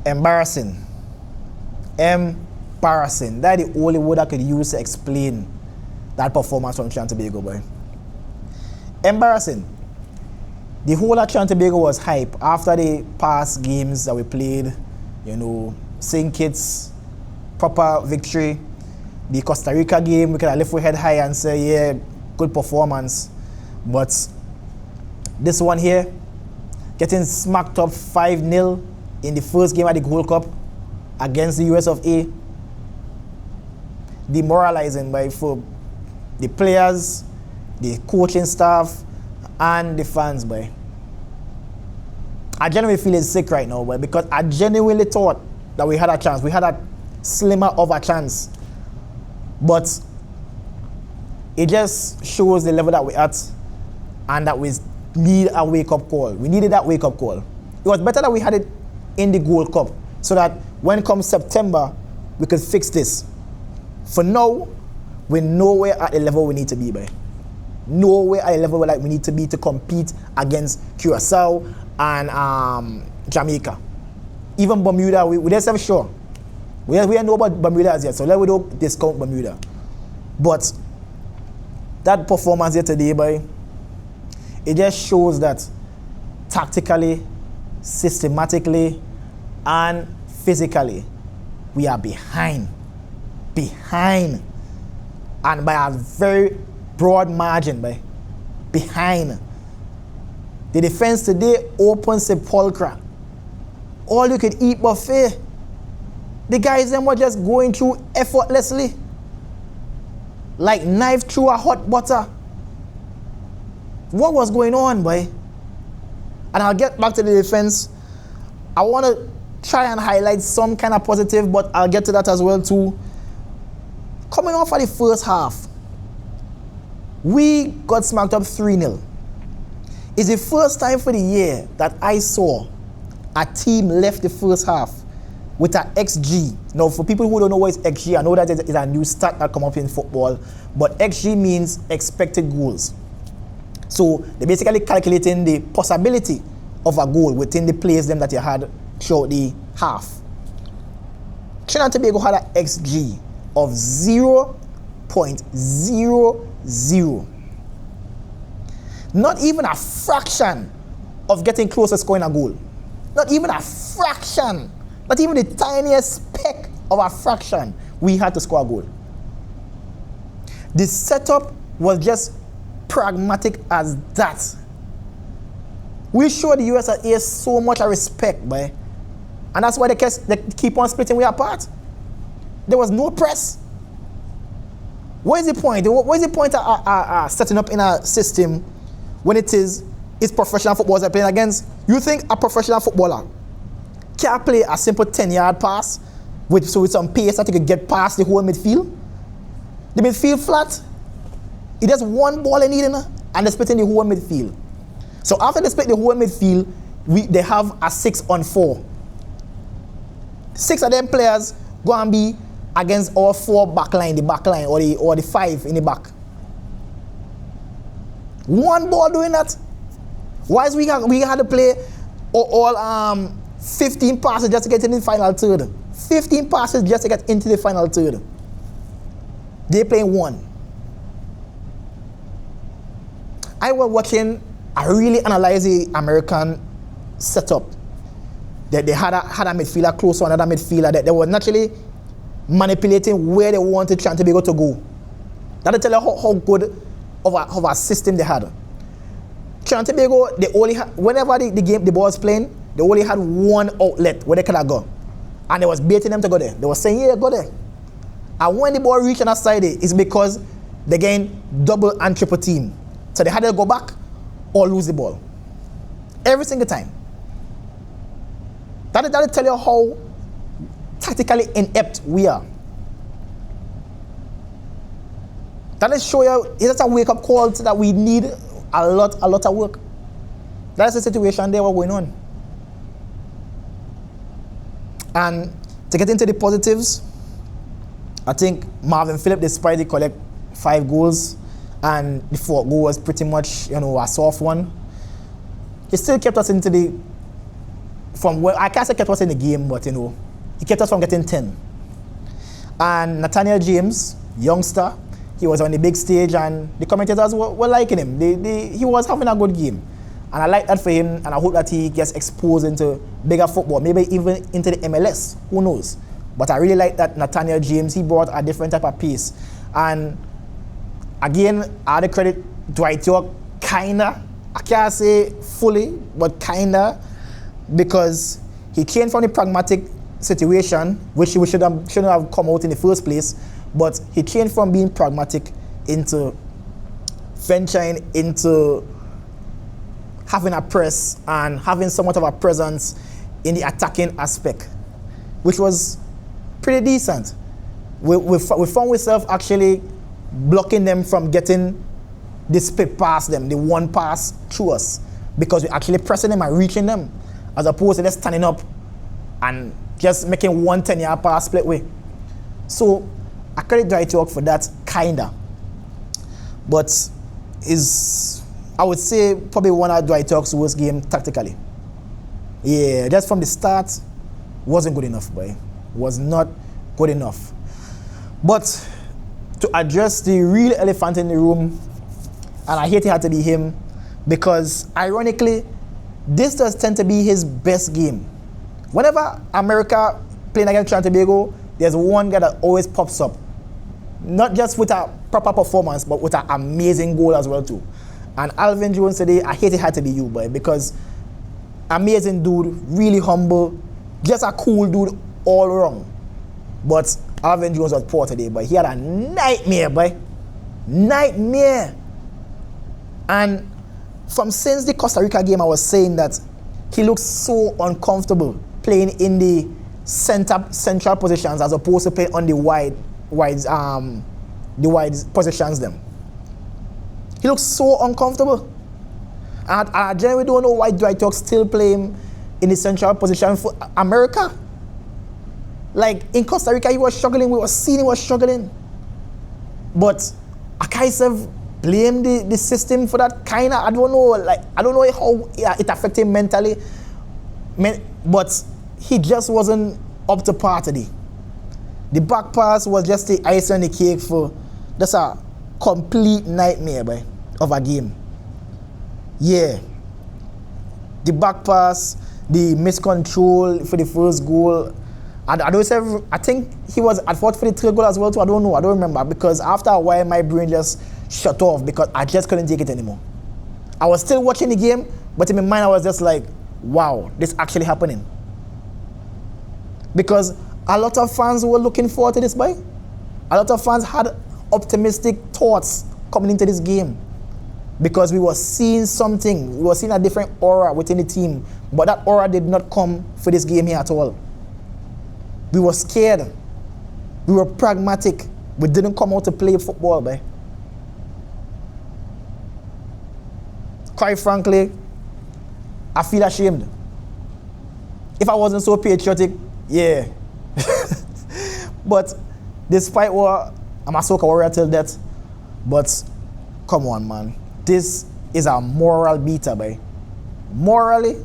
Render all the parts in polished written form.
Embarrassing. Embarrassing. That's the only word I could use to explain that performance from Trinidad and Tobago, boy. Embarrassing. The whole of Trinidad and Tobago was hype after the past games that we played, St. Kitts, proper victory. The Costa Rica game, we could have lift our head high and say, yeah, good performance. But this one here, getting smacked up 5-0 in the first game at the Gold Cup against the US of A. Demoralizing for the players, the coaching staff, and the fans, boy. I genuinely feeling sick right now, boy, because I genuinely thought that we had a chance. We had a slimmer of a chance. But it just shows the level that we're at and that we need a wake-up call. We needed that wake-up call. It was better that we had it in the Gold Cup so that when comes September, we could fix this. For now, we're nowhere at the level we need to be, boy. Nowhere at the level like we need to be to compete against Curacao and Jamaica. Even Bermuda, we just have sure. We don't know about Bermuda as yet, so we don't discount Bermuda. But that performance here today, boy, it just shows that tactically, systematically, and physically, we are behind. Behind. And by a very broad margin, boy. Behind. The defense today open sepulchre. All you could eat buffet. The guys them were just going through effortlessly. Like knife through a hot butter. What was going on, boy? And I'll get back to the defense. I want to try and highlight some kind of positive, but I'll get to that as well too. Coming off of the first half, we got smacked up 3-0. It's the first time for the year that I saw a team left the first half with an XG. Now, for people who don't know what is XG, I know that is a new stat that come up in football, but XG means expected goals. So they're basically calculating the possibility of a goal within the plays them that you had throughout the half. Trinidad and Tobago had an XG of 0.00. Not even a fraction of getting close to scoring a goal. Not even a fraction. Not even the tiniest speck of a fraction we had to score a goal. The setup was just pragmatic as that. We showed the USA so much respect, boy. And that's why they keep on splitting we apart. There was no press. What is the point? What is the point of setting up in a system when it's professional footballers are playing against? You think a professional footballer can't play a simple 10-yard pass with some pace that you could get past the whole midfield? The midfield flat. It just one ball in need, and they're splitting the whole midfield. So after they split the whole midfield, they have a 6-on-4. 6 of them players go and be against all 4 backline, the backline or the 5 in the back. One ball doing that. Why is we had to play all 15 passes just to get into the final third? 15 passes just to get into the final third. They playing 1. I was watching. I really analyzed the American setup. They had a midfielder close to another midfielder that they were naturally manipulating where they wanted Trinidad and Tobago to go. That'll tell you how good of a system they had. Trinidad and Tobago, they only had, whenever the ball was playing, they only had one outlet where they could have gone. And they was baiting them to go there. They were saying, yeah, go there. And when the ball reached on that side, it's because they gained double and triple team. So they had to go back or lose the ball. Every single time. That'll tell you how tactically inept we are. That'll show you, it's a wake-up call so that we need a lot of work. That's the situation there what's going on. And to get into the positives, I think Marvin Phillips, despite he collect 5 goals, and the 4th goal was pretty much, a soft one. He still kept us into the from where I can't say kept us in the game, but you know, he kept us from getting 10. And Nathaniel James, youngster, he was on the big stage and the commentators were liking him. He was having a good game. And I like that for him, and I hope that he gets exposed into bigger football, maybe even into the MLS, who knows. But I really like that Nathaniel James, he brought a different type of pace. And again, I had to credit Dwight York, kinda. I can't say fully, but kinda, because he came from the pragmatic situation, which he shouldn't have come out in the first place, but he changed from being pragmatic into venturing into having a press and having somewhat of a presence in the attacking aspect, which was pretty decent. We found ourselves actually blocking them from getting the split past them, the one pass through us, because we're actually pressing them and reaching them, as opposed to just standing up and just making one 10-yard pass split way. So I credit Dwight York for that, kinda. But I would say probably one of Dwight York's worst game tactically. Yeah, just from the start, wasn't good enough, boy. Was not good enough. But to address the real elephant in the room, and I hate it had to be him, because ironically, this does tend to be his best game. Whenever America playing against Trinidad and Tobago, there's one guy that always pops up. Not just with a proper performance, but with an amazing goal as well too. And Alvin Jones today, I hate it had to be you, boy, because amazing dude, really humble, just a cool dude all around. But Alvin Jones was poor today, but he had a nightmare, boy. Nightmare. And since the Costa Rica game, I was saying that he looks so uncomfortable playing in the central positions as opposed to playing on the wide positions them. He looks so uncomfortable. And I genuinely don't know why Dwight York still playing in the central position for America. Like in Costa Rica, he was struggling. We were seeing he was struggling. But I kind of blame the system for that. Kinda, I don't know. Like I don't know how it affected him mentally. But he just wasn't up to par today. The back pass was just the icing on the cake for just a complete nightmare, boy, of a game. Yeah. The back pass, the miscontrol for the first goal. I think he was at fault for the third goal as well too. I don't know. I don't remember, because after a while my brain just shut off because I just couldn't take it anymore. I was still watching the game, but in my mind I was just like, wow, this actually happening. Because a lot of fans were looking forward to this, boy. A lot of fans had optimistic thoughts coming into this game, because we were seeing something. We were seeing a different aura within the team, but that aura did not come for this game here at all. We were scared. We were pragmatic. We didn't come out to play football, boy. Quite frankly, I feel ashamed. If I wasn't so patriotic, yeah. But despite what, I'm a Soca Warrior till death. But come on, man. This is a moral beater, boy. Morally,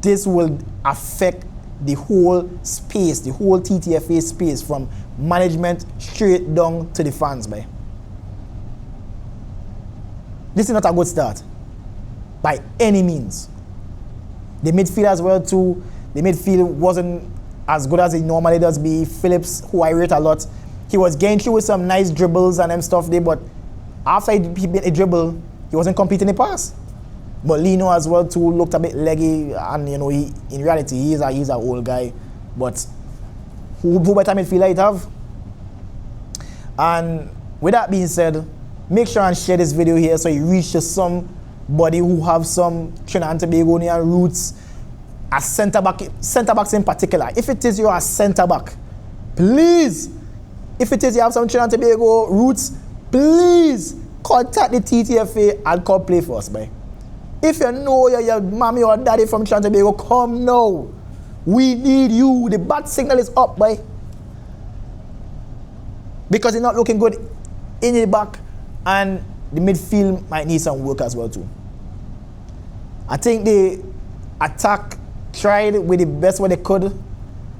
this will affect the whole space, the whole TTFA space, from management straight down to the fans, boy. This is not a good start, by any means. The midfield as well too. The midfield wasn't as good as it normally does be. Phillips, who I rate a lot, he was getting through with some nice dribbles and them stuff there, but after he made a dribble, he wasn't completing the pass. But Lino as well too looked a bit leggy, and you know, in reality he's an old guy. But who better midfielder he'd have? And with that being said, make sure and share this video here so it reaches somebody who have some Trinidad and Tobagonian roots, as centre-backs in particular. If it is you're a centre-back, please, if it is you have some Trinidad and Tobago roots, please contact the TTFA and come play for us, boy. If you know your mommy or daddy from Trinidad and Tobago, come now. We need you. The bat signal is up, boy. Because it's not looking good in the back, and the midfield might need some work as well too. I think the attack tried with the best way they could.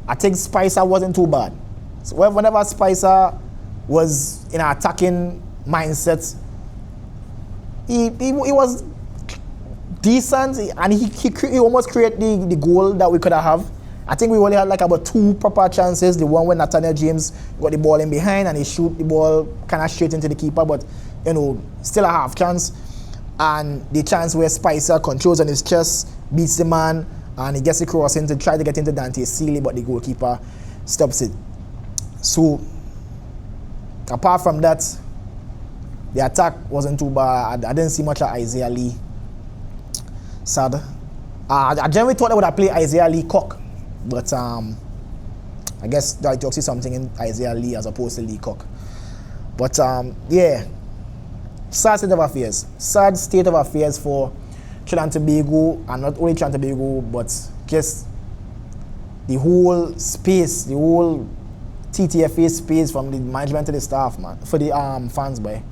I think Spicer wasn't too bad. So whenever Spicer was in an attacking mindset, he was decent, and he almost created the goal that we could have. I think we only had like about 2 proper chances. The one when Nathaniel James got the ball in behind and he shoot the ball kind of straight into the keeper, but you know, still a half chance. And the chance where Spicer controls on his chest, beats the man, and he gets the cross in to try to get into Dante Sealy, but the goalkeeper stops it. So apart from that, the attack wasn't too bad. I didn't see much of Isaiah Lee. Sad. I generally thought I would have played Isaiah Lee Cock, but I guess that you see something in Isaiah Lee as opposed to Lee Cock. But yeah, sad state of affairs. Sad state of affairs for Trinidad and Tobago, and not only Trinidad and Tobago, but just the whole space, the whole TTFA space from the management to the staff, man, for the fans, boy.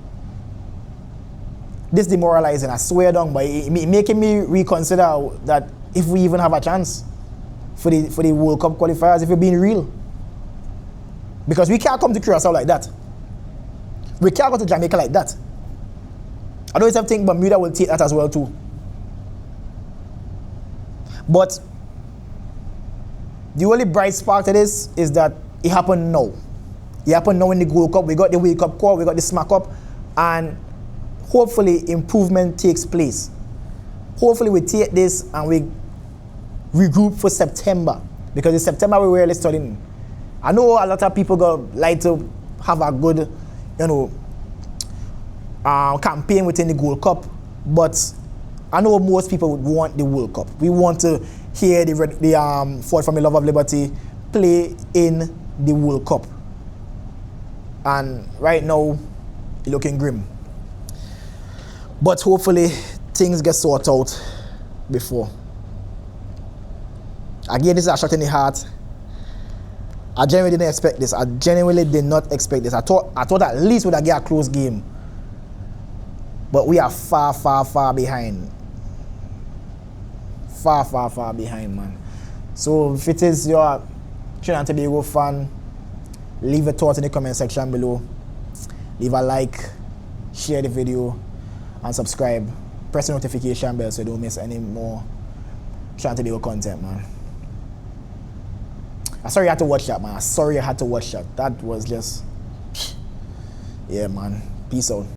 This demoralizing, I swear down, but it making me reconsider that if we even have a chance for the World Cup qualifiers, if we're being real. Because we can't come to Curacao like that. We can't go to Jamaica like that. I don't even think Bermuda will take that as well too. But the only bright spark to this is that it happened now. It happened now in the Gold Cup. We got the Wake Up call, we got the Smack Up, and hopefully improvement takes place. Hopefully we take this and we regroup for September, because in September we're really studying. I know a lot of people like to have a good, you know, campaign within the Gold Cup, but I know most people would want the World Cup. We want to hear the Fought from the Love of Liberty play in the World Cup, and right now it's looking grim. But hopefully things get sorted out before. Again, this is a shot in the heart. I genuinely didn't expect this. I genuinely did not expect this. I thought at least we'd get a close game. But we are far, far, far behind. Far, far, far behind, man. So if it is your Trinidad and Tobago fan, leave a thought in the comment section below. Leave a like, share the video, and subscribe. Press the notification bell so you don't miss any more Trinidad and Tobago content, man. I'm sorry you had to watch that, man. I'm sorry you had to watch that. That was just... yeah, man. Peace out.